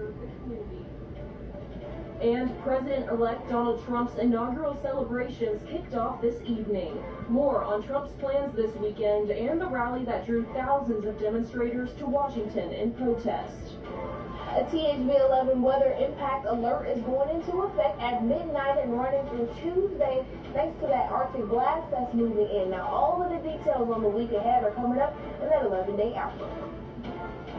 serve the community. And President-elect Donald Trump's inaugural celebrations kicked off this evening. More on Trump's plans this weekend and the rally that drew thousands of demonstrators to Washington in protest. A THV-11 weather impact alert is going into effect at midnight and running through Tuesday thanks to that Arctic blast that's moving in. Now, all of the details on the week ahead are coming up in that 11-day outlook.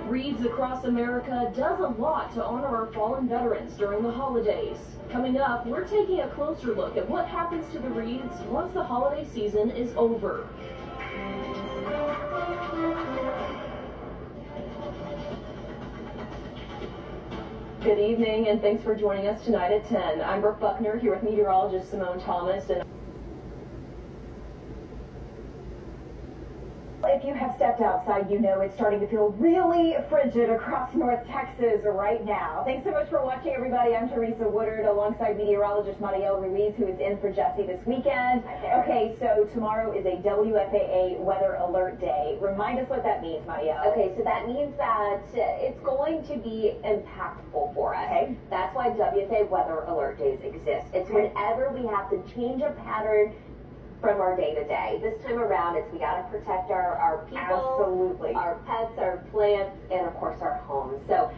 Reads Across America does a lot to honor our fallen veterans during the holidays. Coming up, we're taking a closer look at what happens to the Reads once the holiday season is over. Good evening, and thanks for joining us tonight at 10. I'm Brooke Buckner here with meteorologist Simone Thomas. And if you have stepped outside, you know it's starting to feel really frigid across North Texas right now. Thanks so much for watching, everybody. I'm Teresa Woodard alongside meteorologist Mariel Ruiz, who is in for Jesse this weekend. Okay, so tomorrow is a WFAA weather alert day. Remind us what that means, Mariel. Okay, so that means that it's going to be impactful for us. Okay. That's why WFAA weather alert days exist. It's whenever we have to change a pattern from our day-to-day. This time around, it's we got to protect our people, Absolutely. our pets, our plants, and of course our homes. So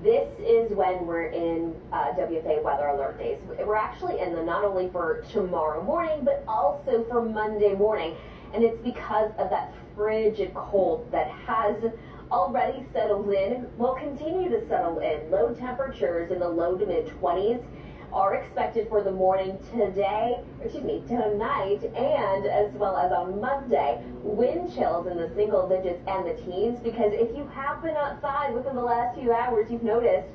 this is when we're in WFAA weather alert days. We're actually in them not only for tomorrow morning, but also for Monday morning. And it's because of that frigid cold that has already settled in, will continue to settle in. Low temperatures in the low to mid-20s are expected for the morning tonight, and as well as on Monday. Wind chills in the single digits and the teens, because if you have been outside within the last few hours, you've noticed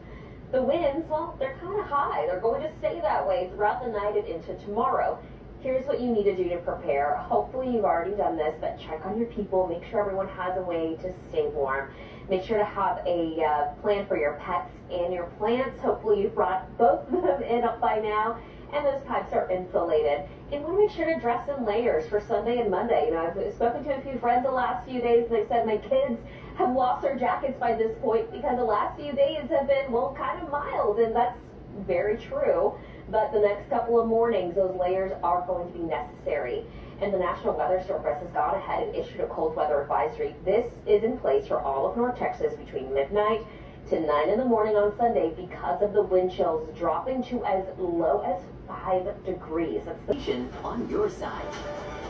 the winds, well, they're kind of high. They're going to stay that way throughout the night and into tomorrow. Here's what you need to do to prepare. Hopefully you've already done this, but check on your people. Make sure everyone has a way to stay warm. Make sure to have a plan for your pets and your plants. Hopefully you've brought both of them in by now, and those pipes are insulated. And want to make sure to dress in layers for Sunday and Monday. You know, I've spoken to a few friends the last few days, and they said my kids have lost their jackets by this point because the last few days have been, well, kind of mild, and that's very true. But the next couple of mornings, those layers are going to be necessary. And the National Weather Service has gone ahead and issued a cold weather advisory. This is in place for all of North Texas between midnight to 9 in the morning on Sunday because of the wind chills dropping to as low as 5 degrees. That's the Nation on your side.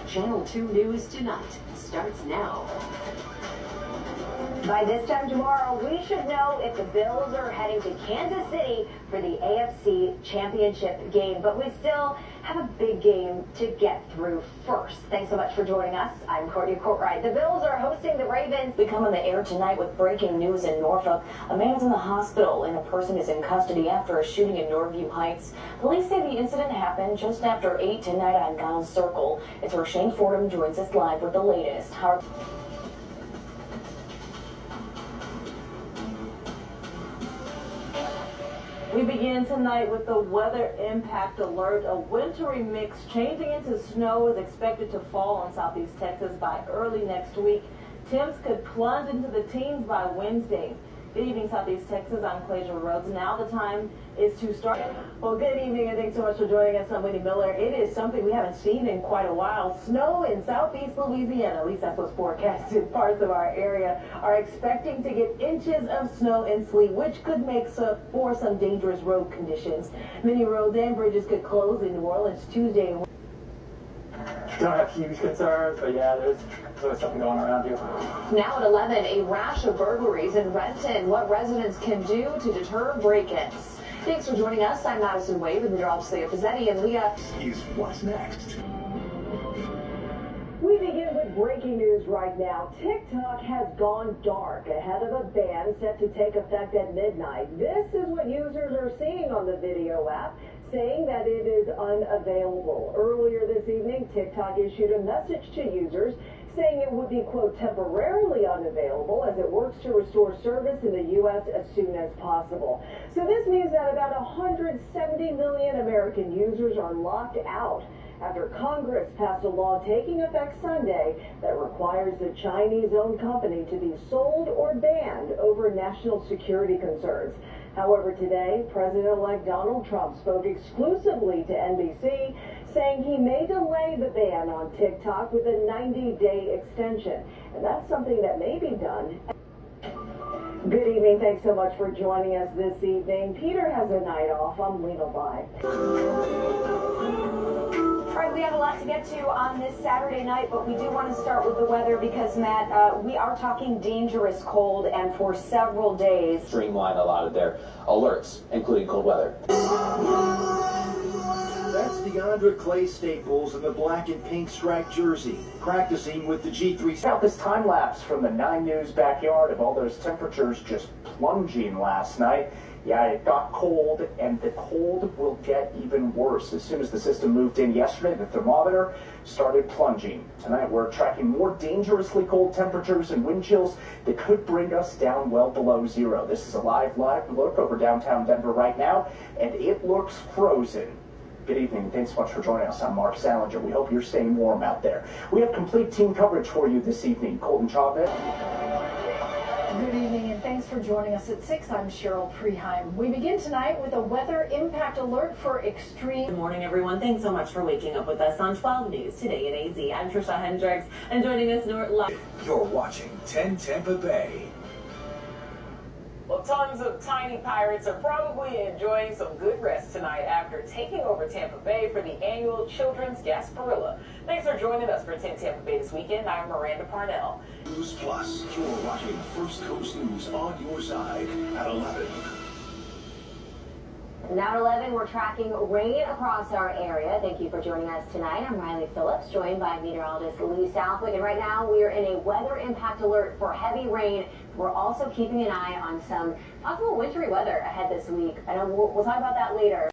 Channel 2 News Tonight starts now. By this time tomorrow, we should know if the Bills are heading to Kansas City for the AFC Championship game. But we still have a big game to get through first. Thanks so much for joining us. I'm Courtney Courtright. The Bills are hosting the Ravens. We come on the air tonight with breaking news in Norfolk. A man's in the hospital and a person is in custody after a shooting in Norview Heights. Police say the incident happened just after 8 tonight on Giles Circle. It's where Shane Fordham joins us live with the latest. We begin tonight with the weather impact alert. A wintry mix changing into snow is expected to fall on southeast Texas by early next week. Temps could plunge into the teens by Wednesday. Good evening, Southeast Texas. I'm Clasia Rhodes. Now the time is to start. Well, good evening, and thanks so much for joining us. I'm Winnie Miller. It is something we haven't seen in quite a while. Snow in southeast Louisiana, at least that's what's forecasted. Parts of our area are expecting to get inches of snow and sleet, which could make for some dangerous road conditions. Many roads and bridges could close in New Orleans Tuesday. Don't have huge concerns, but yeah, there's something going around you. Now at 11, a rash of burglaries in Renton. What residents can do to deter break-ins. Thanks for joining us. I'm Madison Wade with meteorologist Leah Pizzetti and Leah. Is what's next. We begin with breaking news right now. TikTok has gone dark ahead of a ban set to take effect at midnight. This is what users are seeing on the video app, saying that it is unavailable. Earlier this evening, TikTok issued a message to users saying it would be, quote, temporarily unavailable as it works to restore service in the U.S. as soon as possible. So this means that about 170 million American users are locked out after Congress passed a law taking effect Sunday that requires the Chinese-owned company to be sold or banned over national security concerns. However, today, President-elect Donald Trump spoke exclusively to NBC, saying he may delay the ban on TikTok with a 90-day extension. And that's something that may be done. Good evening. Thanks so much for joining us this evening. Peter has a night off. I'm Lena Bye. All right, we have a lot to get to on this Saturday night, but we do want to start with the weather because, Matt, we are talking dangerous cold, and for several days. Streamline a lot of their alerts, including cold weather. That's DeAndre Clay Staples in the black and pink striped jersey, practicing with the G3. Check out this time lapse from the 9 News backyard of all those temperatures just plunging last night. Yeah, it got cold, and the cold will get even worse. As soon as the system moved in yesterday, the thermometer started plunging. Tonight, we're tracking more dangerously cold temperatures and wind chills that could bring us down well below zero. This is a live look over downtown Denver right now, and it looks frozen. Good evening. Thanks so much for joining us. I'm Mark Salinger. We hope you're staying warm out there. We have complete team coverage for you this evening. Colton Chavez. Good evening, and thanks for joining us at 6. I'm Cheryl Preheim. We begin tonight with a weather impact alert for extreme. Good morning, everyone. Thanks so much for waking up with us on 12 News today at AZ. I'm Trisha Hendricks, and joining us live. You're watching 10 Tampa Bay. Well, tons of tiny pirates are probably enjoying some good rest tonight after taking over Tampa Bay for the annual Children's Gasparilla. Thanks for joining us for 10 Tampa Bay this weekend. I'm Miranda Parnell. News Plus, you're watching First Coast News on your side at 11. Now at 11, we're tracking rain across our area. Thank you for joining us tonight. I'm Riley Phillips, joined by meteorologist Lee Southwick. And right now, we are in a weather impact alert for heavy rain. We're also keeping an eye on some possible wintry weather ahead this week. I know we'll talk about that later.